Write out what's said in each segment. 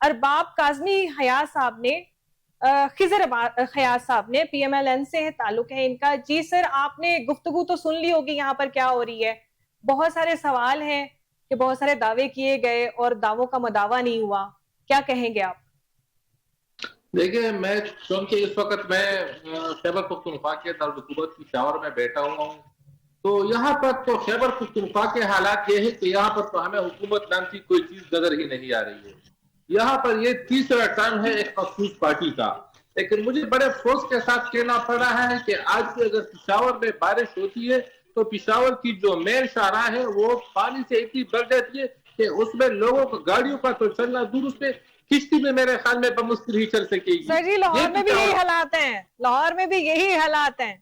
ارباب کاظمی حیات صاحب نے خضر خیاض صاحب نے پی ایم ایل این سے تعلق ہے ان کا. جی سر, آپ نے گفتگو تو سن لی ہوگی یہاں پر کیا ہو رہی ہے. بہت سارے سوال ہیں کہ بہت سارے دعوے کیے گئے اور دعووں کا مداوع نہیں ہوا, کیا کہیں گے آپ؟ دیکھیں, میں چونکہ اس وقت میں خیبر پختونخوا کے دارالحکومت پشاور میں بیٹھا ہوا ہوں, تو یہاں پر تو خیبر پختونخوا کے حالات یہ ہے کہ یہاں پر تو ہمیں حکومت نام کی کوئی چیز نظر ہی نہیں آ رہی ہے. یہاں پر یہ تیسرا ٹرم ہے ایک مخصوص پارٹی کا. لیکن مجھے بڑے افسوس کے ساتھ کہنا پڑ رہا ہے کہ آج بھی اگر پشاور میں بارش ہوتی ہے تو پشاور کی جو مین شاہراہ ہے وہ پانی سے اتنی بڑھ جاتی ہے کہ اس میں لوگوں کو, گاڑیوں کا تو چلنا دور, اس میں کشتی میں میرے خیال میں بمشکل ہی چل سکے گی. سر جی, لاہور میں بھی یہی حالات ہیں, لاہور میں بھی یہی حالات ہیں.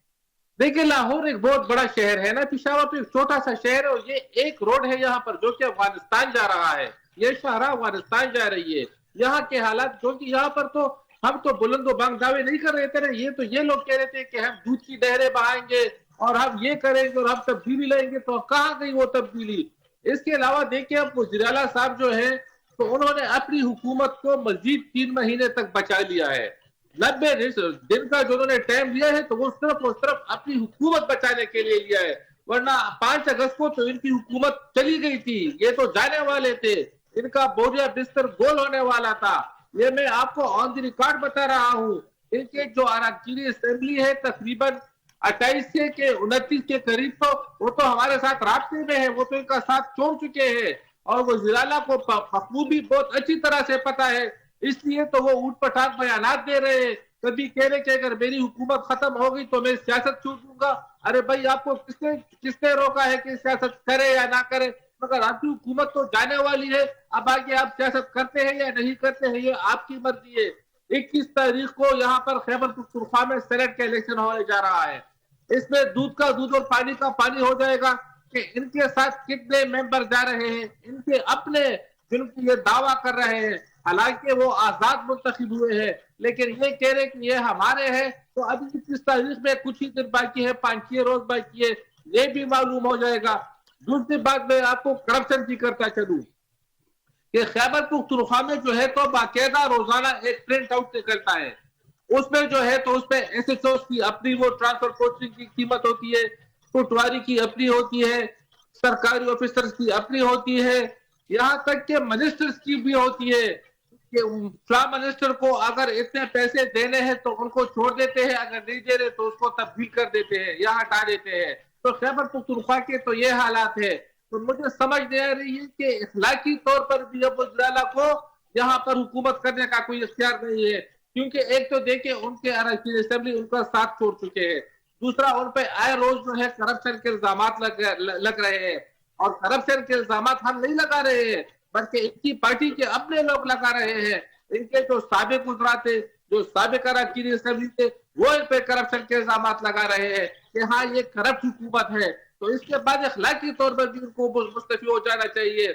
دیکھیں, لاہور ایک بہت بڑا شہر ہے نا, پشاور تو ایک چھوٹا سا شہر ہے, اور یہ ایک روڈ ہے یہاں پر جو کہ افغانستان جا رہا ہے. یہ شاہراہ افغانستان جا رہی ہے. یہاں کے حالات, کیونکہ یہاں پر تو ہم تو بلند و بانگ دعوے نہیں کر رہے تھے. یہ لوگ کہہ رہے تھے کہ ہم دودھ کی نہریں بہائیں گے اور ہم یہ کریں گے اور ہم تبدیلی لائیں گے. تو کہاں گئی وہ تبدیلی؟ اس کے علاوہ دیکھیں, اب وزیر اعلیٰ صاحب جو ہیں تو انہوں نے اپنی حکومت کو مزید 3 مہینے تک بچا لیا ہے. 90 دن کا جو انہوں نے ٹائم لیا ہے تو وہ صرف اپنی حکومت بچانے کے لیے لیا ہے. ورنہ 5 اگست کو تو ان کی حکومت چلی گئی تھی, یہ تو جانے والے تھے, ان کا بوریا بستر گول ہونے والا تھا. یہ میں آپ کو آن دی ریکارڈ بتا رہا ہوں. ان کے جو اراکین اسمبلی ہے تقریباً 28 سے 29 کے قریب, تو وہ تو ہمارے ساتھ رابطے میں ہے, وہ تو ان کا ساتھ چھوڑ چکے ہیں. اور وزیر اعلیٰ کو بخوبی بہت اچھی طرح سے پتا ہے, اس لیے تو وہ اوٹ پٹانگ بیانات دے رہے ہیں. کبھی کہہ رہے کہ اگر میری حکومت ختم ہوگی تو میں سیاست چھوڑ دوں گا. ارے بھائی, آپ کو کس نے روکا ہے کہ سیاست کرے یا نہ کرے؟ مگر آپ کی حکومت تو جانے والی ہے. اب آگے آپ سیاست کرتے ہیں یا نہیں کرتے ہیں یہ آپ کی مرضی ہے. 21 تاریخ کو یہاں پر خیبر پختونخوا میں سینٹ کا الیکشن ہونے جا رہا ہے. اس میں دودھ کا دودھ اور پانی کا پانی ہو جائے گا کہ ان کے ساتھ کتنے ممبر جا رہے ہیں, ان کے اپنے جن کی یہ دعویٰ کر رہے ہیں. حالانکہ وہ آزاد منتخب ہوئے ہیں, لیکن یہ کہہ رہے کہ یہ ہمارے ہیں. تو ابھی 21 تاریخ میں کچھ ہی دن باقی ہے, 5 روز باقی ہے, یہ بھی معلوم ہو جائے گا. دوسری بات میں آپ کو کرپشن کی کرتا چلوں کہ خیبر پختونخوا میں جو ہے تو باقاعدہ روزانہ ایک پرنٹ آؤٹ نکلتا ہے. اس میں جو ہے تو اس میں ایس ایچ اوز کی اپنی وہ ٹرانسفر پوسٹنگ کی قیمت ہوتی ہے, پٹواری کی اپنی ہوتی ہے, سرکاری آفیسرز کی اپنی ہوتی ہے, یہاں تک کہ منسٹرز کی بھی ہوتی ہے کہ فلاں منسٹر کو اگر اتنے پیسے دینے ہیں تو ان کو چھوڑ دیتے ہیں, اگر نہیں دے رہے تو اس کو تبدیل کر دیتے ہیں یا ہٹا دیتے ہیں. تو خیبر پختونخوا کے تو یہ حالات ہے. تو مجھے سمجھ نہیں آ رہی ہے کہ اخلاقی طور پر بھی اب وزیر اعلیٰ کو یہاں پر حکومت کرنے کا کوئی اختیار نہیں ہے, کیونکہ ایک تو دیکھیں ان کے اراکین اسمبلی ان کا ساتھ چھوڑ چکے ہیں, دوسرا ان پہ آئے روز جو ہے کرپشن کے الزامات لگ رہے ہیں. اور کرپشن کے الزامات ہم نہیں لگا رہے ہیں بلکہ ان کی پارٹی کے اپنے لوگ لگا رہے ہیں. ان کے جو سابق وزراء تھے, جو سابق اراکین اسمبلی تھے, وہ ان پہ کرپشن کے الزامات لگا رہے ہیں کہ ہاں یہ کرپٹ حکومت ہے. تو اس کے بعد اخلاقی طور پر بھی ان کو مستعفی ہو جانا چاہیے.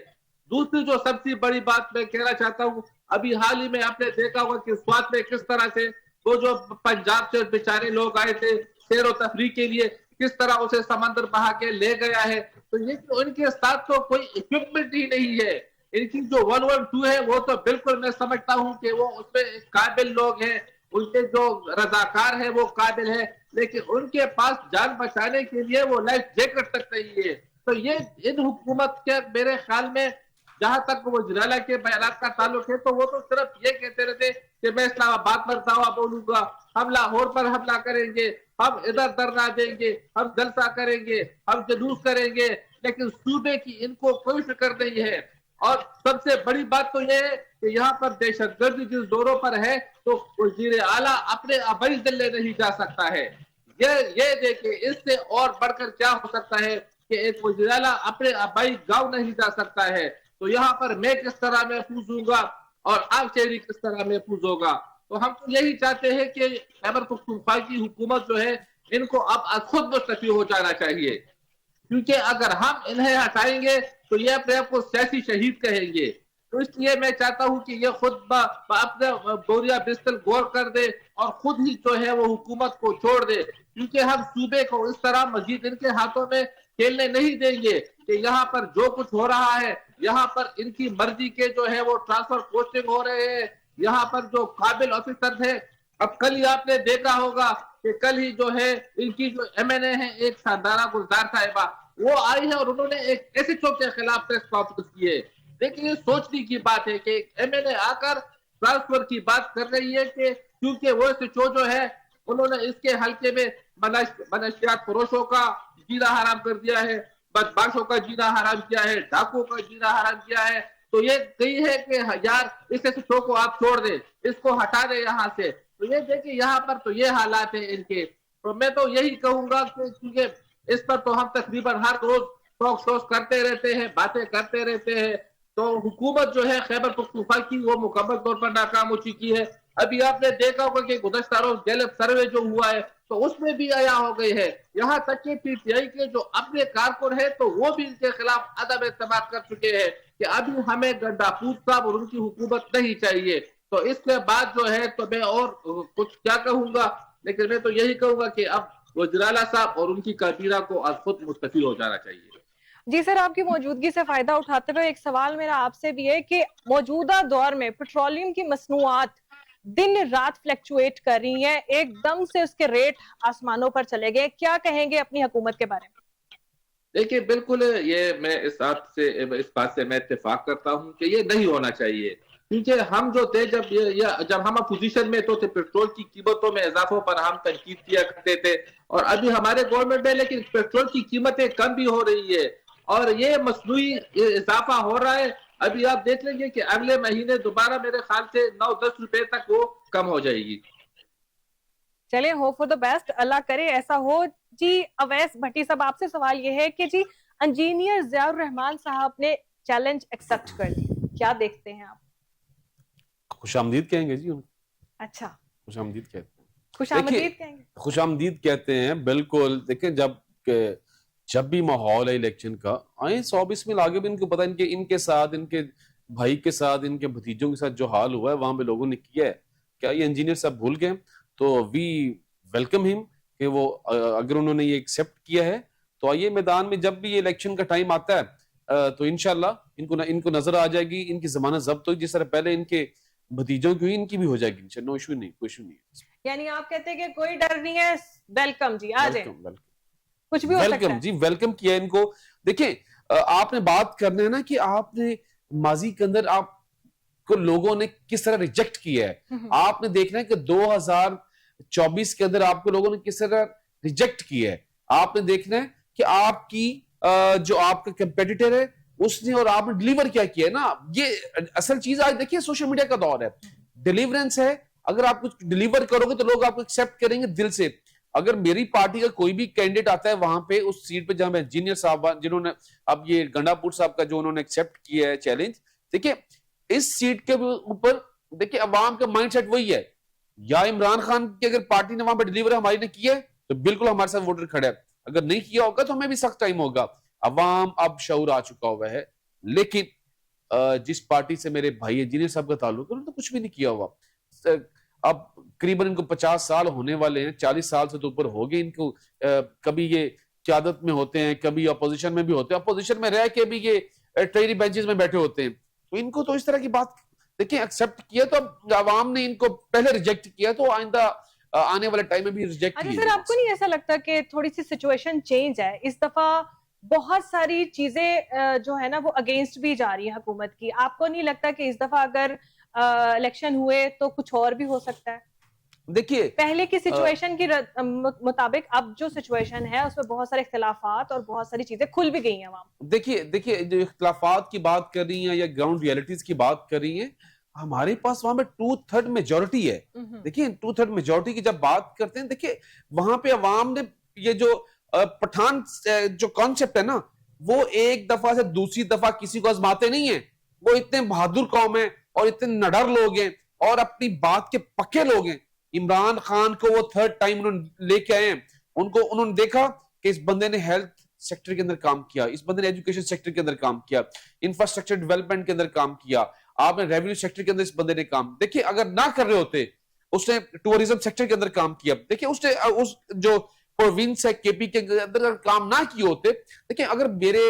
دوسری جو سب سے بڑی بات میں کہنا چاہتا ہوں, ابھی حال ہی میں آپ نے دیکھا ہوگا کہ سوات میں کس طرح سے وہ جو پنجاب سے بیچارے لوگ آئے تھے سیر و تفریح کے لیے, کس طرح اسے سمندر بہا کے لے گیا ہے. تو یہ ان کے ساتھ تو کوئی اکوپمنٹ ہی نہیں ہے. ان کی جو 112 ہے وہ تو بالکل میں سمجھتا ہوں کہ وہ اس میں قابل لوگ ہیں, ان کے جو رضاکار ہیں وہ قابل ہیں, لیکن ان کے پاس جان بچانے کے لیے وہ لائف جیکٹ تک نہیں ہے. تو یہ ان حکومت کے میرے خیال میں جہاں تک وہ وزیر اعلیٰ کے بیانات کا تعلق ہے تو وہ تو صرف یہ کہتے رہتے کہ میں اسلام آباد پر دعویٰ بولوں گا, ہم لاہور پر حملہ کریں گے, ہم ادھر دھرنا دیں گے, ہم جلسہ کریں گے, ہم جلوس کریں گے, لیکن صوبے کی ان کو کوئی فکر نہیں ہے. اور سب سے بڑی بات تو یہ ہے کہ یہاں پر دہشت گردی جس دوروں پر ہے تو وزیر اعلیٰ اپنے آبائی ضلع نہیں جا سکتا ہے. یہ دیکھیں اس سے اور بڑھ کر کیا ہو سکتا ہے کہ ایک وزیر اعلیٰ اپنے آبائی گاؤں نہیں جا سکتا ہے. تو یہاں پر میں کس طرح محفوظ ہوں گا اور آپ شہری کس طرح محفوظ ہوگا. تو ہم تو یہی چاہتے ہیں کہ خیبر پختونخوا کی حکومت جو ہے ان کو اب خود مستعفی ہو جانا چاہیے, کیونکہ اگر ہم انہیں ہٹائیں گے تو یہ اپنے آپ کو سیاسی شہید کہیں گے. تو اس لیے میں چاہتا ہوں کہ یہ خود اپنے بوریا بستر غور کر دے اور خود ہی جو ہے وہ حکومت کو چھوڑ دے, کیونکہ ہم صوبے کو اس طرح مزید ان کے ہاتھوں میں کھیلنے نہیں دیں گے کہ یہاں پر جو کچھ ہو رہا ہے یہاں پر ان کی مرضی کے جو ہے وہ ٹرانسفر پوسٹنگ ہو رہے ہیں, یہاں پر جو قابل آفیسر تھے, اب کل ہی آپ نے دیکھا ہوگا کہ کل ہی جو ہے ان کی جو ایم این اے ہیں ایک شاندارہ گلزار صاحبہ, وہ آئی ہے اور انہوں نے ایک ایس ایچ او کے خلاف پریس کانفرنس کی ہے. لیکن یہ سوچنے کی بات ہے کہ ایک ایم این اے آ کر ٹرانسفر کی بات کر رہی ہے کہ کیونکہ وہ ایس ایچ او جو ہے انہوں نے اس کے حلقے میں منشیات فروشوں کا جینا حرام کر دیا ہے, بدماشوں کا جینا حرام کیا ہے, ڈاکوں کا جینا حرام کیا ہے. تو یہ کہی ہے کہ یار اس ایس ایچ او کو آپ چھوڑ دیں, اس کو ہٹا دیں یہاں سے. تو یہ دیکھیں یہاں پر تو یہ حالات ہیں ان کے. تو میں تو یہی کہوں گا کہ کیونکہ اس پر تو ہم تقریباً ہر روز ٹاک شوز کرتے رہتے ہیں, باتیں کرتے رہتے ہیں. تو حکومت جو ہے خیبر پختونخوا کی وہ مکمل طور پر ناکام ہو چکی ہے. ابھی آپ نے دیکھا ہوگا کہ گزشتہ روز گیلپ سروے جو ہوا ہے تو اس میں بھی عیاں ہو گئی ہے. یہاں تک کہ پی ٹی آئی کے جو اپنے کارکن ہیں تو وہ بھی ان کے خلاف عدم اعتماد کر چکے ہیں کہ ابھی ہمیں گنڈا پوت صاحب اور ان کی حکومت نہیں چاہیے. تو اس کے بعد جو ہے تو میں اور کچھ کیا کہوں گا, لیکن میں تو یہی کہوں گا کہ اب وزیراعلیٰ صاحب اور ان کی کابینہ کو از خود مستعفی ہو جانا چاہیے. جی سر, آپ کی موجودگی سے فائدہ اٹھاتے ہوئے ایک سوال میرا آپ سے بھی ہے کہ موجودہ دور میں پیٹرولیم کی مصنوعات دن رات فلیکچویٹ کر رہی ہیں, ایک دم سے اس کے ریٹ آسمانوں پر چلے گئے, کیا کہیں گے اپنی حکومت کے بارے میں؟ دیکھیے بالکل یہ میں اس بات سے میں اتفاق کرتا ہوں کہ یہ نہیں ہونا چاہیے. کیونکہ ہم جو تھے جب ہم اپوزیشن میں تو تھے پیٹرول کی قیمتوں میں اضافوں پر ہم تنقید کیا کرتے تھے, اور ابھی ہمارے گورنمنٹ میں لیکن پیٹرول کی قیمتیں کم بھی ہو رہی ہے اور یہ مصنوعی اضافہ ہو رہا ہے. ابھی آپ دیکھ لیں گے کہ اگلے مہینے دوبارہ میرے خیال سے 9-10 روپے تک وہ کم ہو جائے گی. چلیں ہوپ فار دا بیسٹ, اللہ کرے ایسا ہو. جی اویس بھٹی صاحب, آپ سے سوال یہ ہے کہ جی انجینئر ضیاء الرحمان صاحب نے چیلنج ایکسپٹ کر لی, کیا دیکھتے ہیں آپ؟ خوش آمدید کہیں گے جی. اچھا, خوش آمدید کہتے ہیں, خوش آمدید کہیں گے, خوش آمدید کہتے ہیں بالکل. دیکھیں جب بھی ماحول ہے الیکشن کا, آئیں 120 میں آگے بھی ان کو پتا ان کے ساتھ, ان کے بھائی کے ساتھ, ان کے بھتیجوں کے ساتھ جو حال ہوا ہے وہاں پہ لوگوں نے کیا ہے, کیا یہ انجینئر صاحب بھول گئے؟ تو وی ویلکم ہم کہ وہ اگر انہوں نے یہ ایکسپٹ کیا ہے تو آئیے میدان میں. جب بھی یہ الیکشن کا ٹائم آتا ہے تو انشاءاللہ ان کو نظر آ جائے گی, ان کی ضمانت ضبط ہوگی جس طرح پہلے ان کے بھتیجوں کی ہوئی, ان کی بھی ہو جائے گی. نو ایشو نہیں, کوئی ایشو نہیں ہے. یعنی آپ کہتے ہیں کہ کوئی ڈر نہیں ہے, ویلکم جی, آ جائیں, کچھ بھی ہو سکتا ہے. ویلکم جی, ویلکم کیا ان کو. دیکھیں آپ نے بات کرنا ہے نا کہ آپ نے ماضی کے اندر آپ کو لوگوں نے کس طرح ریجیکٹ کیا ہے. آپ نے دیکھنا ہے کہ 2024 کے اندر آپ کو لوگوں نے کس طرح ریجیکٹ کیا ہے. آپ نے دیکھنا ہے کہ آپ کی جو آپ کا کمپیٹیٹر ہے اس نے اور آپ نے ڈیلیور کیا ہے نا. یہ اصل چیز آج دیکھیے سوشل میڈیا کا دور ہے, ڈیلیورنس ہے. اگر آپ کچھ ڈیلیور کرو گے تو لوگ آپ کو ایکسپٹ کریں گے دل سے. اگر میری پارٹی کا کوئی بھی کینڈیڈیٹ آتا ہے وہاں پہ اس سیٹ پہ جہاں انجینئر صاحب جنہوں نے اب یہ گنڈا پور صاحب کا جو انہوں نے ایکسپٹ کیا ہے چیلنج, دیکھیں اس سیٹ کے اوپر دیکھیں عوام کا مائنڈ سیٹ وہی ہے, یا عمران خان کی اگر پارٹی نے وہاں پہ ڈیلیور ہماری نے کیا ہے تو بالکل ہمارے ساتھ ووٹر کھڑے ہے, اگر نہیں کیا ہوگا تو ہمیں بھی سخت ٹائم ہوگا. عوام اب شعور آ چکا ہوا ہے. لیکن جس پارٹی سے میرے بھائی انجینئر صاحب کا تعلق ہے انہوں نے کچھ بھی نہیں کیا ہوا. اب قریباً ان کو 50 سال ہونے والے ہیں, 40 سال سے تو اوپر ہو گئے ان کو. کبھی یہ قیادت میں ہوتے ہیں, کبھی اپوزیشن میں بھی ہوتے ہیں, اپوزیشن میں رہ کے بھی یہ ٹریری بینچز میں بیٹھے ہوتے ہیں. تو ان کو تو اس طرح کی بات دیکھیں ایکسپٹ کیا تو اب عوام نے ان کو پہلے ریجیکٹ کیا تو آئندہ آنے والے ٹائم میں بھی ریجیکٹ کیا. سر آپ کو نہیں ایسا لگتا کہ تھوڑی سی سچویشن چینج ہے اس دفعہ؟ بہت ساری چیزیں جو ہے نا وہ اگینسٹ بھی جا رہی ہیں حکومت کی. آپ کو نہیں لگتا کہ اس دفعہ اگر الیکشن ہوئے تو کچھ اور بھی ہو سکتا ہے؟ دیکھیے پہلے کی سچویشن کی مطابق اب جو سچویشن ہے اس میں بہت سارے اختلافات اور بہت ساری چیزیں کھل بھی گئی ہیں عوام. دیکھیے جو اختلافات کی بات کر رہی ہیں یا گراؤنڈ ریئلٹیز کی بات کر رہی ہیں, ہمارے پاس وہاں پہ 2/3 میجورٹی ہے. دیکھیں 2/3 میجورٹی کی جب بات کرتے ہیں, دیکھیں وہاں پہ عوام نے یہ جو پٹھان جو کانسیپٹ ہے نا وہ ایک دفعہ سے دوسری دفعہ کسی کو آزماتے نہیں ہیں. وہ اتنے بہادر قوم ہیں اور اتنے نڈر لوگ ہیں اور اپنی بات کے پکے لوگ ہیں. عمران خان کو وہ 3rd ٹائم انہوں نے لے کے آئے ہیں. انہوں نے دیکھا کہ اس بندے نے ہیلتھ سیکٹر کے اندر کام کیا, اس بندے نے ایجوکیشن سیکٹر کے اندر کام کیا, انفراسٹرکچر ڈیولپمنٹ کے اندر کام کیا, آپ نے ریونیو سیکٹر کے اندر اس بندے نے کام. دیکھیں اگر نہ کر رہے ہوتے, اس نے ٹورزم سیکٹر کے اندر کام کیا. دیکھیں اس نے جو پروونس ہے کے پی کے اندر کام نہ کیے ہوتے. دیکھیں اگر میرے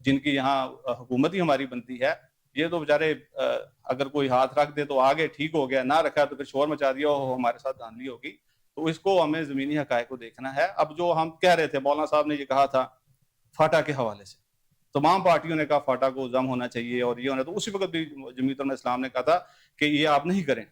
جن کی یہاں حکومت ہی ہماری بنتی ہے، یہ تو بیچارے اگر کوئی ہاتھ رکھ دے تو آگے ٹھیک ہو گیا، نہ رکھا تو پھر شور مچا دیا اور ہمارے ساتھ دھاندلی ہوگی. تو اس کو ہمیں زمینی حقائق کو دیکھنا ہے. اب جو ہم کہہ رہے تھے، مولانا صاحب نے یہ کہا تھا فاٹا کے حوالے سے، تمام پارٹیوں نے کہا فاٹا کو ضم ہونا چاہیے اور یہ ہونا، تو اسی وقت بھی جمعیت علماء اسلام نے کہا تھا کہ یہ آپ نہیں کریں،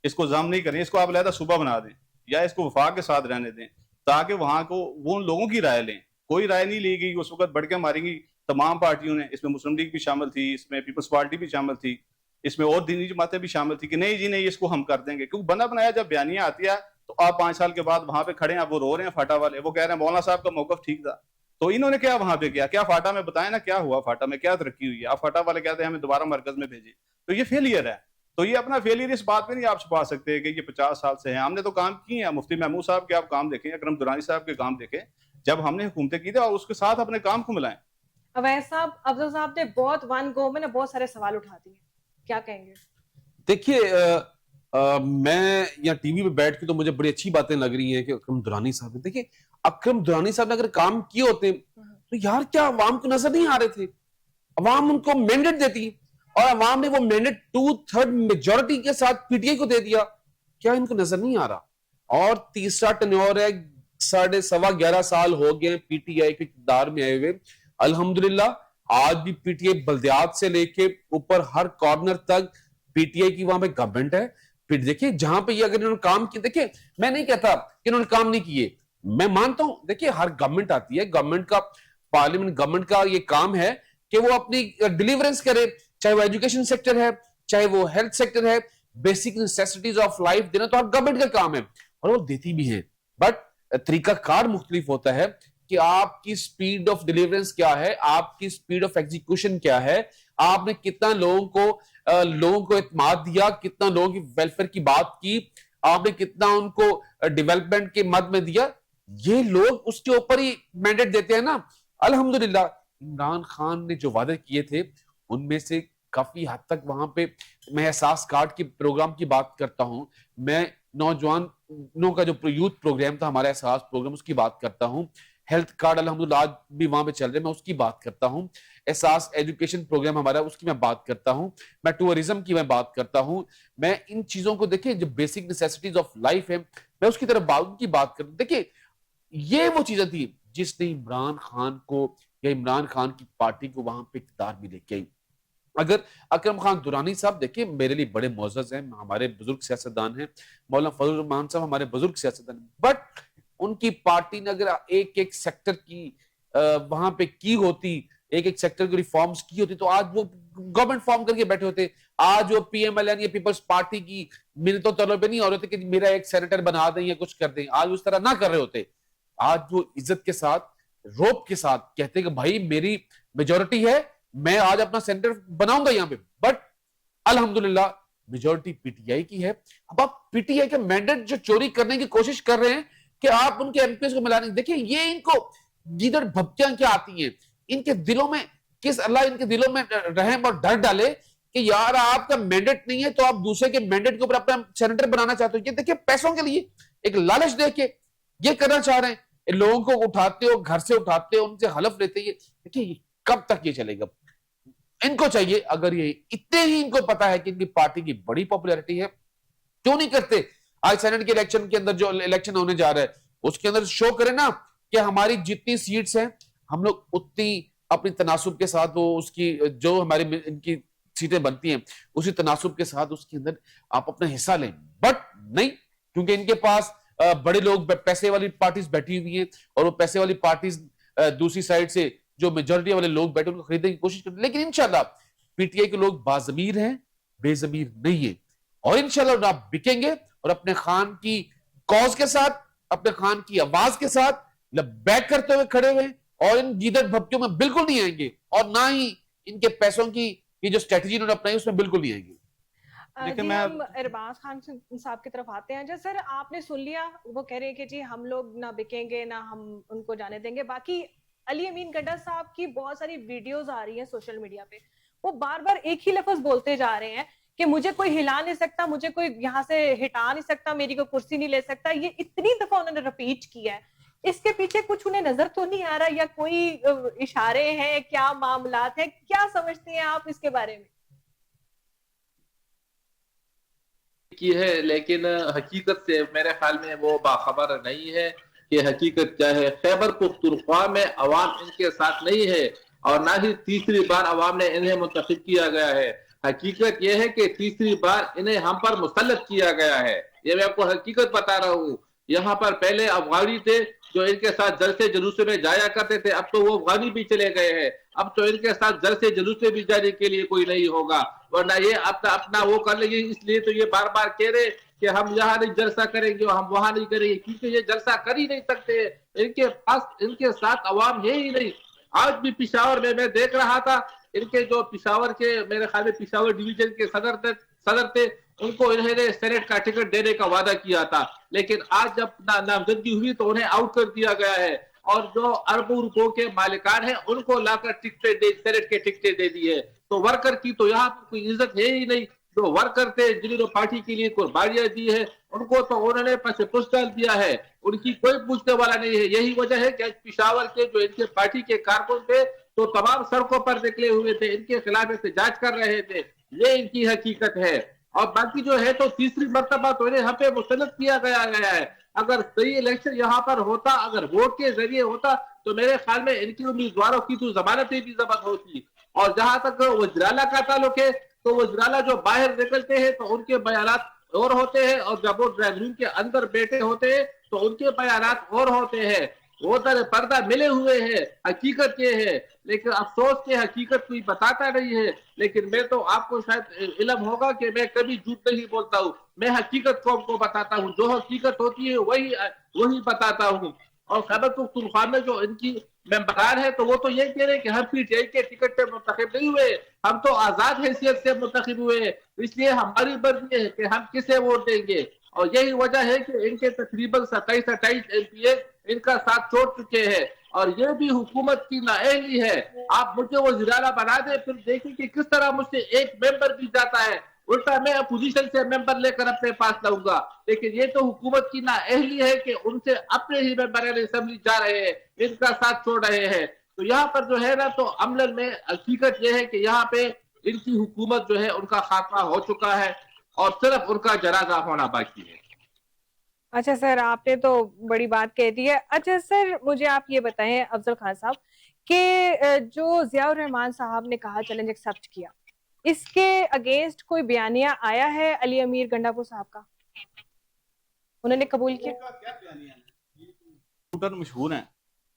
اس کو ضم نہیں کریں، اس کو آپ علیحدہ صوبہ بنا دیں یا اس کو وفاق کے ساتھ رہنے دیں، تاکہ وہاں کو وہ لوگوں کی رائے لیں. کوئی رائے نہیں لی گئی. اس وقت بڑھ کے ماری گئی تمام پارٹیوں نے. اس میں مسلم لیگ بھی شامل تھی، اس میں پیپلز پارٹی بھی شامل تھی، اس میں اور دینی جماعتیں بھی شامل تھی کہ نہیں جی نہیں، اس کو ہم کر دیں گے. کیونکہ بنا بنایا جب بیانیہ آتی ہے تو آپ 5 سال کے بعد وہاں پہ کھڑے ہیں، وہ رو رہے ہیں فاٹا والے، وہ کہہ رہے ہیں مولانا صاحب کا موقف ٹھیک تھا. تو انہوں نے کیا وہاں پہ کیا فاٹا میں بتائیں نا، کیا ہوا فاٹا میں، کیا ترقی ہوئی ہے؟ آپ فاٹا والے کہتے ہیں ہمیں دوبارہ مرکز میں بھیجیں. تو یہ فیلئر ہے. تو یہ اپنا فیلئر اس بات پہ نہیں آپ چھپا سکتے کہ یہ 50 سال سے ہیں. ہم نے تو کام کیے ہیں. مفتی محمود صاحب کے آپ کام دیکھیں، اکرم درانی صاحب کے کام دیکھیں، جب ہم نے حکومتیں کی تھی، اور اس کے ساتھ اپنے کام کو ملائیں. اویس صاحب، افضل صاحب نے بہت ون گو میں بہت سارے سوال اٹھا دیے، کیا کہیں گے؟ دیکھیے میں یا ٹی وی پہ بیٹھ کے تو مجھے بڑی اچھی باتیں لگ رہی ہیں کہ اکرم درانی صاحب نے، دیکھیے اکرم درانی صاحب نے اگر کام کیے ہوتے تو یار کیا عوام کو نظر نہیں آ رہے تھے؟ عوام ان کو مینڈیٹ دیتی اور عوام نے وہ مینڈیٹ 2/3 میجورٹی کے ساتھ پی ٹی آئی کو دے دیا. کیا ان کو نظر نہیں آ رہا؟ اور تیسرا ٹینیور ہے، 11.5 سال ہو گئے پی ٹی آئی کے اقتدار میں آئے ہوئے. الحمدللہ آج بھی پی ٹی آئی بلدیات سے لے کے اوپر ہر کارنر تک پی ٹی آئی کی وہاں پہ گورنمنٹ ہے. پھر دیکھیں جہاں پہ یہ اگر انہوں نے کام کیے، دیکھیں میں نہیں کہتا کہ انہوں نے کام نہیں کیے، میں مانتا ہوں. دیکھیں ہر گورنمنٹ آتی ہے، گورنمنٹ کا پارلیمنٹ گورنمنٹ کا یہ کام ہے کہ وہ اپنی ڈیلیورنس کرے، چاہے وہ ایجوکیشن سیکٹر ہے، چاہے وہ ہیلتھ سیکٹر ہے، بیسک نیسیسٹیز آف لائف دینا تو ہر گورنمنٹ کا کام ہے اور وہ دیتی بھی ہیں. بٹ طریقہ کار مختلف ہوتا ہے کہ آپ کی سپیڈ آف ڈیلیورنس کیا ہے، آپ کی سپیڈ آف ایگزیکیوشن کیا ہے، آپ نے کتنا لوگوں کو اعتماد دیا، کتنا لوگوں کی ویلفیئر کی بات کی، آپ نے کتنا ان کو ڈیولپمنٹ کے مد میں دیا. یہ لوگ اس کے اوپر ہی مینڈیٹ دیتے ہیں نا. الحمدللہ عمران خان نے جو وعدے کیے تھے ان میں سے کافی حد تک وہاں پہ، میں احساس کارڈ کے پروگرام کی بات کرتا ہوں، میں نوجوانوں کا جو یوتھ پروگرام تھا ہمارا احساس پروگرام، اس کی بات کرتا ہوں. ہیلتھ کارڈ الحمدللہ آج بھی وہاں پہ چل رہے، میں اس کی بات کرتا ہوں. احساس ایجوکیشن پروگرام ہمارا، اس کی میں بات کرتا ہوں. میں ٹورزم کی میں بات کرتا ہوں. میں ان چیزوں کو دیکھیں جو بیسک نیسیسٹیز آف لائف ہے، میں اس کی طرف کی بات کرتا ہوں. دیکھیں یہ وہ چیزیں تھی جس نے عمران خان کو یا عمران خان کی پارٹی کو وہاں پہ اقتدار میں لے کے آئی. اگر اکرم خان درانی صاحب دیکھیں میرے لیے بڑے معزز ہیں، ہمارے بزرگ سیاستدان ہیں، مولانا فضل الرحمان صاحب ہمارے بزرگ سیاستدان ہیں، بٹ ان کی پارٹی نے اگر ایک سیکٹر کی وہاں پہ کی ہوتی، ایک سیکٹر کی ریفارمز کی ہوتی تو آج وہ گورنمنٹ فارم کر کے بیٹھے ہوتے. آج وہ پی ایم ایل این یا پیپلز پارٹی کی منتوں طلب پہ نہیں ہو رہے تھے کہ میرا ایک سینیٹر بنا دیں یا کچھ کر دیں. آج اس طرح نہ کر رہے ہوتے. آج وہ عزت کے ساتھ، روب کے ساتھ کہتے کہ بھائی میری میجورٹی ہے، میں آج اپنا سینٹر بناؤں گا یہاں پہ. بٹ الحمدللہ میجورٹی پی ٹی آئی کی ہے. اب آپ پی ٹی آئی کا مینڈیٹ جو چوری کرنے کی کوشش کر رہے ہیں کہ آپ ان کے ایم پیز کو ملانے، دیکھیں یہ ان کو گیدڑ بھپکیاں کیا آتی ہیں ان کے دلوں میں، کس اللہ ان کے دلوں میں رحم اور ڈر ڈالے کہ یار آپ کا مینڈیٹ نہیں ہے تو آپ دوسرے کے مینڈیٹ کے اوپر اپنا سینیٹر بنانا چاہتے ہو. یہ دیکھیں پیسوں کے لیے ایک لالچ دے کے یہ کرنا چاہ رہے ہیں. لوگوں کو اٹھاتے ہو، گھر سے اٹھاتے ہو، ان سے حلف لیتے. دیکھیں کب تک یہ چلے گا؟ ان کو چاہیے، اگر یہ اتنے ہی ان کو پتا ہے کہ ان کی پارٹی کی بڑی پاپولیرٹی ہے، کیوں نہیں کرتے آج سینٹ کے الیکشن کے اندر جو الیکشن ہونے جا رہا ہے اس کے اندر شو کرے نا کہ ہماری جتنی سیٹس ہیں ہم لوگ اتنی اپنی تناسب کے ساتھ، وہ اس کی جو ہماری ان کی سیٹیں بنتی ہیں اسی تناسب کے ساتھ اس کے اندر آپ اپنا حصہ لیں. بٹ نہیں، کیونکہ ان کے پاس بڑے لوگ پیسے والی پارٹیز بیٹھی ہوئی ہیں اور وہ پیسے والی پارٹیز دوسری سائڈ سے جو میجورٹی والے لوگ بیٹھے ان کو خریدنے کی کوشش کرتے ہیں. لیکن انشاءاللہ پی ٹی آئی کے لوگ باضمیر ہیں، بے ضمیر نہیں ہیں، اور انشاءاللہ آپ بکیں گے اور اپنے خان کی کاز کے ساتھ، اپنے خان کی آواز کے ساتھ بیک کرتے ہوئے کھڑے ہوئے، اور ان گیدڑ بھپکیوں میں بالکل نہیں آئیں گے، اور نہ ہی ان کے پیسوں کی یہ جو اسٹریٹجی انہوں نے اپنائی اس میں بالکل نہیں آئیں گے. جی ہم ارباز خان صاحب کی طرف آتے ہیں. جو سر آپ نے سن لیا، وہ کہہ رہے ہیں کہ جی ہم لوگ نہ بکیں گے نہ ہم ان کو جانے دیں گے. باقی علی امین گڈا صاحب کی بہت ساری ویڈیوز آ رہی ہیں سوشل میڈیا پہ، وہ بار بار ایک ہی لفظ بولتے جا رہے ہیں کہ مجھے کوئی ہلا نہیں سکتا، مجھے کوئی یہاں سے ہٹا نہیں سکتا، میری کوئی کرسی نہیں لے سکتا. یہ اتنی دفعہ انہوں نے ریپیٹ کیا ہے اس کے پیچھے کچھ انہیں نظر تو نہیں آ رہا یا کوئی اشارے ہیں, کیا معاملات ہیں, کیا سمجھتے ہیں آپ اس کے بارے میں؟ کی ہے لیکن حقیقت سے میرے خیال میں وہ باخبر نہیں ہے کہ حقیقت کیا ہے. خیبر پختونخوا میں عوام ان کے ساتھ نہیں ہے اور نہ ہی تیسری بار عوام نے انہیں منتخب کیا گیا ہے. حقیقت یہ ہے کہ تیسری بار انہیں ہم پر مسلط کیا گیا ہے. یہ میں آپ کو حقیقت بتا رہا ہوں. یہاں پر پہلے افغانی تھے جو ان کے ساتھ جلسے جلوسے میں جایا کرتے تھے, اب تو وہ افغانی بھی چلے گئے ہیں. اب تو ان کے ساتھ جلسے جلوسے بھی جانے کے لیے کوئی نہیں ہوگا, ورنہ یہ اپنا وہ کر لیں گے. اس لیے تو یہ بار بار کہہ رہے کہ ہم یہاں نہیں جلسہ کریں گے, ہم وہاں نہیں کریں گے, کیونکہ یہ جلسہ کر ہی نہیں سکتے. ان کے پاس ان کے ساتھ عوام ہے ہی نہیں. آج بھی پشاور میں دیکھ رہا تھا, ان کے جو پشاور کے میرے خیال میں پشاور ڈویژن کے صدر تھے, ان کو انہوں نے سینٹ کا ٹکٹ دینے کا وعدہ کیا تھا, لیکن آج جب نامزدگی ہوئی تو انہیں آؤٹ کر دیا گیا ہے. اور جو اربوں روپوں کے مالکان ہیں ان کو لا کر سینٹ کے ٹکٹیں دے دی ہے. تو ورکر کی تو یہاں پر کوئی عزت ہے ہی نہیں. جو ورکر تھے جنہوں نے پارٹی کے لیے قربانیاں دی ہے ان کو تو انہوں نے پس پش ڈال دیا ہے, ان کی کوئی پوچھنے والا نہیں ہے. یہی وجہ ہے کہ پشاور کے جو ان کے پارٹی کے کارکن تھے تو تمام سڑکوں پر نکلے ہوئے تھے, ان کے خلاف احتجاج کر رہے تھے. یہ ان کی حقیقت ہے. اور باقی جو ہے تو تیسری مرتبہ تو انہیں ہم پہ مسلط کیا گیا ہے. اگر صحیح الیکشن یہاں پر ہوتا, اگر ووٹ کے ذریعے ہوتا تو میرے خیال میں ان کی امیدواروں کی تو ضمانتیں بھی ضبط ہوتی. اور جہاں تک وزیراعلیٰ کا تعلق ہے تو وزیراعلیٰ جو باہر نکلتے ہیں تو ان کے بیانات اور ہوتے ہیں, اور جب وہ ڈرائنگ روم کے اندر بیٹھے ہوتے ہیں تو ان کے بیانات اور ہوتے ہیں. وہ در پردہ ملے ہوئے ہیں. حقیقت یہ ہے, لیکن افسوس کہ حقیقت کوئی بتاتا نہیں ہے. لیکن میں تو آپ کو شاید علم ہوگا کہ میں کبھی جھوٹ نہیں بولتا ہوں. میں حقیقت قوم کو بتاتا ہوں, جو حقیقت ہوتی ہے وہی بتاتا ہوں. اور خیبر پختونخوا میں جو ان کی ممبران ہے تو وہ تو یہ کہہ رہے ہیں کہ ہم پی ٹی آئی کے ٹکٹ پہ منتخب نہیں ہوئے, ہم تو آزاد حیثیت سے منتخب ہوئے, اس لیے ہماری مرضی ہے کہ ہم کسے ووٹ دیں گے. اور یہی وجہ ہے کہ ان کے تقریباً 27 ایم پی اے ان کا ساتھ چھوڑ چکے ہیں. اور یہ بھی حکومت کی نااہلی ہے. آپ مجھے وزیراعلیٰ بنا دیں, پھر دیکھیں کہ کس طرح مجھ سے ایک ممبر بھی جاتا ہے. الٹا میں اپوزیشن سے ممبر لے کر اپنے پاس لاؤں گا. لیکن یہ تو حکومت کی نااہلی ہے کہ ان سے اپنے ہی ممبران اسمبلی جا رہے ہیں, ان کا ساتھ چھوڑ رہے ہیں. تو یہاں پر جو ہے نا تو عملاً میں حقیقت یہ ہے کہ یہاں پہ ان کی حکومت جو ہے ان کا خاتمہ ہو چکا ہے اور صرف ان کا جنازہ ہونا باقی ہے. اچھا سر, آپ نے تو بڑی بات کہہ دی ہے. اچھا سر, مجھے آپ یہ بتائیں افضل خان صاحب کہ جو ضیاء الرحمان صاحب نے کہا چیلنج ایکسپٹ کیا, اس کے اگینسٹ کوئی بیانیہ آیا ہے علی امیر گنڈا پور صاحب کا؟ انہوں نے قبول کیا؟ مشہور ہیں,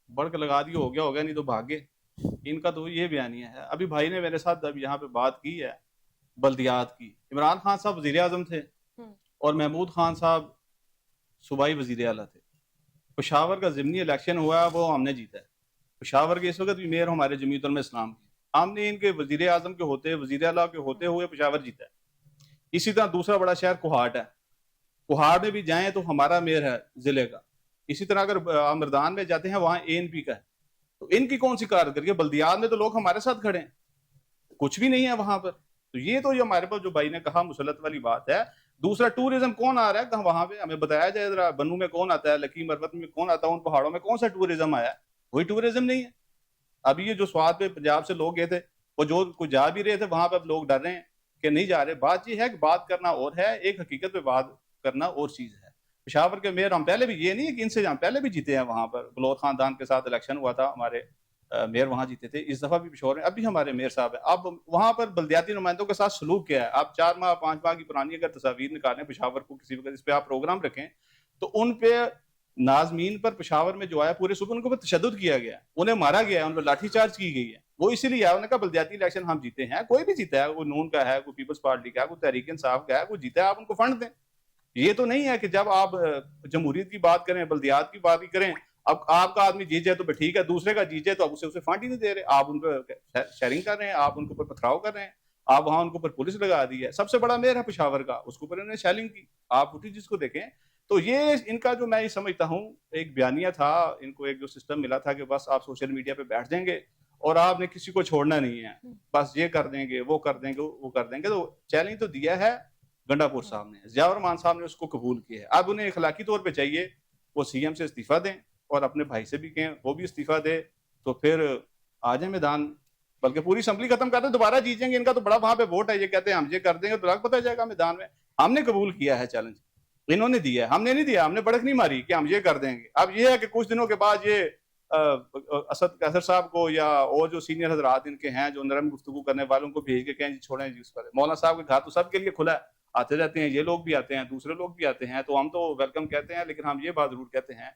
بڑھ کے لگا دیا, ہو گیا نہیں تو بھاگے. ان کا تو یہ بیانیہ ہے. ابھی بھائی نے میرے ساتھ اب یہاں پہ بات کی ہے بلدیات کی. عمران خان صاحب وزیر اعظم تھے اور محمود خان صاحب صوبائی وزیر اعلیٰ تھے. پشاور کا ضمنی الیکشن ہوا, وہ ہم نے جیتا ہے. پشاور کے اس وقت بھی میئر ہمارے جمعیت علماء اسلام کی, ہم نے ان کے وزیر اعظم کے ہوتے وزیر اعلیٰ کے ہوتے ہوئے پشاور جیتا ہے. اسی طرح دوسرا بڑا شہر کوہاٹ ہے, کوہاٹ میں بھی جائیں تو ہمارا میئر ہے ضلع کا. اسی طرح اگر مردان میں جاتے ہیں وہاں اے این پی کا ہے. تو ان کی کون سی کارکردگی ہے؟ بلدیات میں تو لوگ ہمارے ساتھ کھڑے ہیں, کچھ بھی نہیں ہے وہاں پر. تو یہ تو یہ ہمارے پاس جو بھائی نے کہا مسلط والی بات ہے. دوسرا ٹورزم کون آ رہا ہے کہاں وہاں پہ, ہمیں بتایا جائے ذرا. بنو میں کون آتا ہے, لکی مروت میں کون آتا ہے, ان پہاڑوں میں کون سا ٹورزم آیا ہے؟ کوئی ٹورزم نہیں ہے. ابھی یہ جو سوات پہ پنجاب سے لوگ گئے تھے, وہ جو کچھ جا بھی رہے تھے وہاں پہ اب لوگ ڈر رہے ہیں کہ نہیں جا رہے. بات یہ ہے کہ بات کرنا اور ہے, ایک حقیقت پہ بات کرنا اور چیز ہے. پشاور کے میئر ہم پہلے بھی, یہ نہیں ہے کہ ان سے ہم پہلے بھی جیتے ہیں. وہاں پر بلوچ خاندان کے ساتھ الیکشن ہوا تھا, ہمارے میئر وہاں جیتے تھے. اس دفعہ بھی پشاور میں ابھی ہمارے میئر صاحب ہیں. اب وہاں پر بلدیاتی نمائندوں کے ساتھ سلوک کیا ہے. آپ 4 ماہ 5 ماہ کی پرانی اگر تصاویر نکالیں پشاور کو, کسی وقت اس پہ آپ پروگرام رکھیں تو ان پہ ناظمین پر پشاور میں جو آیا پورے صوبے ان کو تشدد کیا گیا, انہیں مارا گیا, ان پہ لاٹھی چارج کی گئی ہے. وہ اسی لیے انہوں نے کہا بلدیاتی الیکشن ہم جیتے ہیں. کوئی بھی جیتا ہے, کوئی نون کا ہے, کوئی پیپلز پارٹی کا ہے, کوئی تحریک انصاف کا ہے, کوئی جیتا ہے, آپ ان کو فنڈ دیں. یہ تو نہیں ہے کہ جب آپ جمہوریت کی بات کریں, بلدیات کی بات بھی کریں, اب آپ کا آدمی جیت جائے تو ٹھیک ہے, دوسرے کا جیت جائے تو اب اسے فنڈ ہی نہیں دے رہے. آپ ان پہ شیئرنگ کر رہے ہیں, آپ ان کے اوپر پتھراؤ کر رہے ہیں, آپ وہاں ان کے اوپر پولیس لگا دی ہے. سب سے بڑا میئر ہے پشاور کا, اس کے اوپر انہوں نے شیلنگ کی. آپ اٹھی جس کو دیکھیں. تو یہ ان کا جو میں یہ سمجھتا ہوں ایک بیانیہ تھا, ان کو ایک جو سسٹم ملا تھا کہ بس آپ سوشل میڈیا پہ بیٹھ جائیں گے اور آپ نے کسی کو چھوڑنا نہیں ہے, بس یہ کر دیں گے, وہ کر دیں گے, وہ کر دیں گے. تو چیلنج تو دیا ہے گنڈا پور صاحب نے, ضیاء الرحمان صاحب نے اس کو قبول کیا ہے. اب انہیں اخلاقی طور پہ چاہیے وہ سی ایم سے استعفیٰ دیں اور اپنے بھائی سے بھی کہیں وہ بھی استعفیٰ دے تو پھر آ جائیں میدان, بلکہ پوری اسمبلی ختم کر دیں, دوبارہ جیت جائیں گے. ان کا تو بڑا وہاں پہ ووٹ ہے, یہ کہتے ہیں ہم یہ کر دیں گے تو پتہ جائے گا میدان میں. ہم نے قبول کیا ہے چیلنج, انہوں نے دیا ہے, ہم نے نہیں دیا, ہم نے بڑک نہیں ماری کہ ہم یہ کر دیں گے. اب یہ ہے کہ کچھ دنوں کے بعد یہ اسد قیصر صاحب کو یا اور جو سینئر حضرات ان کے ہیں جو نرم گفتگو کرنے والوں کو بھیج کے کہیں جی چھوڑیں جی اس پر. مولانا صاحب کے گھر تو سب کے لیے کھلا ہے, آتے جاتے ہیں, یہ لوگ بھی آتے ہیں, دوسرے لوگ بھی آتے ہیں, تو ہم تو ویلکم کہتے ہیں. لیکن ہم یہ بات ضرور کہتے ہیں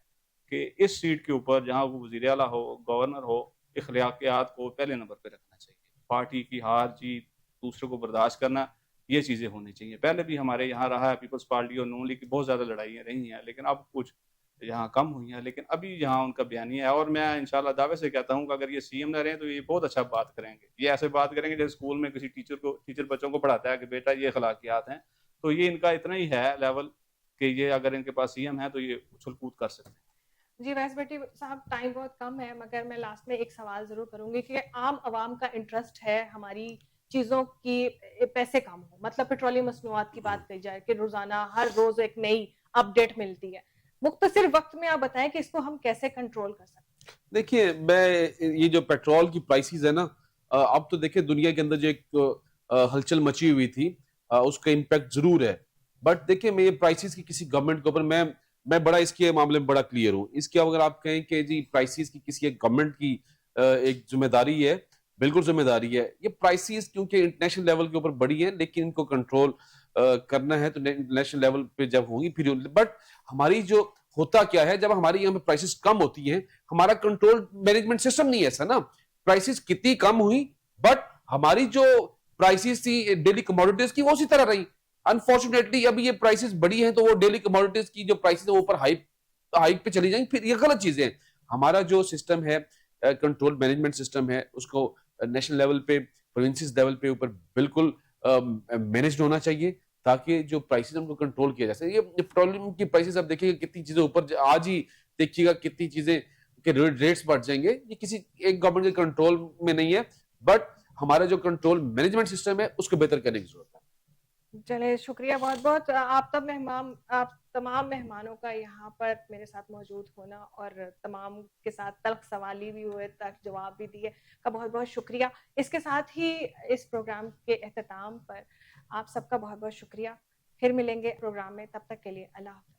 کہ اس سیٹ کے اوپر جہاں وہ وزیر اعلیٰ ہو, گورنر ہو, اخلاقیات کو پہلے نمبر پہ رکھنا چاہیے. پارٹی کی ہار جیت, دوسروں کو برداشت کرنا, یہ چیزیں ہونی چاہیے. پہلے بھی ہمارے یہاں رہا ہے, پیپلز پارٹی اور نون لیگ کی بہت زیادہ لڑائیاں رہی ہیں, لیکن اب کچھ یہاں کم ہوئی ہیں. لیکن ابھی یہاں ان کا بیانیہ ہے, اور میں انشاءاللہ دعوے سے کہتا ہوں کہ اگر یہ سی ایم نہ رہیں تو یہ بہت اچھا بات کریں گے. یہ ایسے بات کریں گے جیسے اسکول میں کسی ٹیچر بچوں کو پڑھاتا ہے کہ بیٹا یہ اخلاقیات ہیں. تو یہ ان کا اتنا ہی ہے لیول کہ یہ اگر ان کے پاس سی ایم ہے تو یہ اچھل کود کر سکتے ہیں. جی ویس بیٹی صاحب, ٹائم بہت کم ہے, مگر میں لاسٹ میں ایک سوال ضرور کروں گی کہ عام عوام کا انٹرسٹ ہے ہماری چیزوں کی پیسے کم ہو, مطلب پیٹرولیم مصنوعات کی بات کہی جائے کہ روزانہ ہر روز ایک نئی اپڈیٹ ملتی ہے, مختصر وقت میں آپ بتائیں کہ اس کو ہم کیسے کنٹرول کر سکتے ہیں. دیکھیے میں یہ جو پیٹرول کی پرائسز ہے نا, اب تو دیکھیں دنیا کے اندر جو ایک ہلچل مچی ہوئی تھی اس کا امپیکٹ ضرور ہے. بٹ دیکھیں میں یہ پرائسز کی کسی گورنمنٹ کے اوپر میں بڑا اس کے معاملے میں بڑا کلیئر ہوں. اس کے اگر آپ کہیں کہ جی پرائسز کی کسی ایک گورنمنٹ کی ایک ذمہ داری ہے, بالکل ذمہ داری ہے. یہ پرائسز کیونکہ انٹرنیشنل لیول کے اوپر بڑی ہے, لیکن ان کو کنٹرول کرنا ہے تو نیشنل لیول پہ جب ہوگی پھر. بٹ ہماری جو ہوتا کیا ہے, جب ہماری یہاں پہ پرائسز کم ہوتی ہیں, ہمارا کنٹرول مینجمنٹ سسٹم نہیں ہے ایسا نا. پرائسز کتنی کم ہوئی بٹ ہماری جو پرائسز تھی ڈیلی کموڈیٹیز کی وہ اسی طرح رہی. انفارچونیٹلی اب یہ پرائسز بڑی ہیں تو وہ ڈیلی کموڈیٹیز کی جو پرائسز ہیں اوپر ہائپ پہ چلی جائیں, پھر یہ غلط چیزیں ہیں. ہمارا جو سسٹم ہے کنٹرول مینجمنٹ سسٹم ہے, اس کو نیشنل لیول پہ پروونسز لیول پہ اوپر بالکل مینجڈ ہونا چاہیے تاکہ جو پرائسز ہم کو کنٹرول کیا جا سکے. یہ پیٹرولیم کی پرائسز اب دیکھیے کتنی چیزیں اوپر, آج ہی دیکھیے گا کتنی چیزیں کے ریٹس بڑھ جائیں گے. یہ کسی ایک گورنمنٹ کے کنٹرول میں نہیں ہے, بٹ ہمارا جو کنٹرول مینجمنٹ سسٹم ہے اس کو بہتر کرنے کی ضرورت ہے. چلے شکریہ بہت بہت آپ تمام مہمانوں کا یہاں پر میرے ساتھ موجود ہونا اور تمام کے ساتھ تلخ سوالی بھی ہوئے, تلخ جواب بھی دیے, کا بہت بہت شکریہ. اس کے ساتھ ہی اس پروگرام کے اختتام پر آپ سب کا بہت بہت شکریہ. پھر ملیں گے پروگرام میں, تب تک کے لیے اللہ حافظ.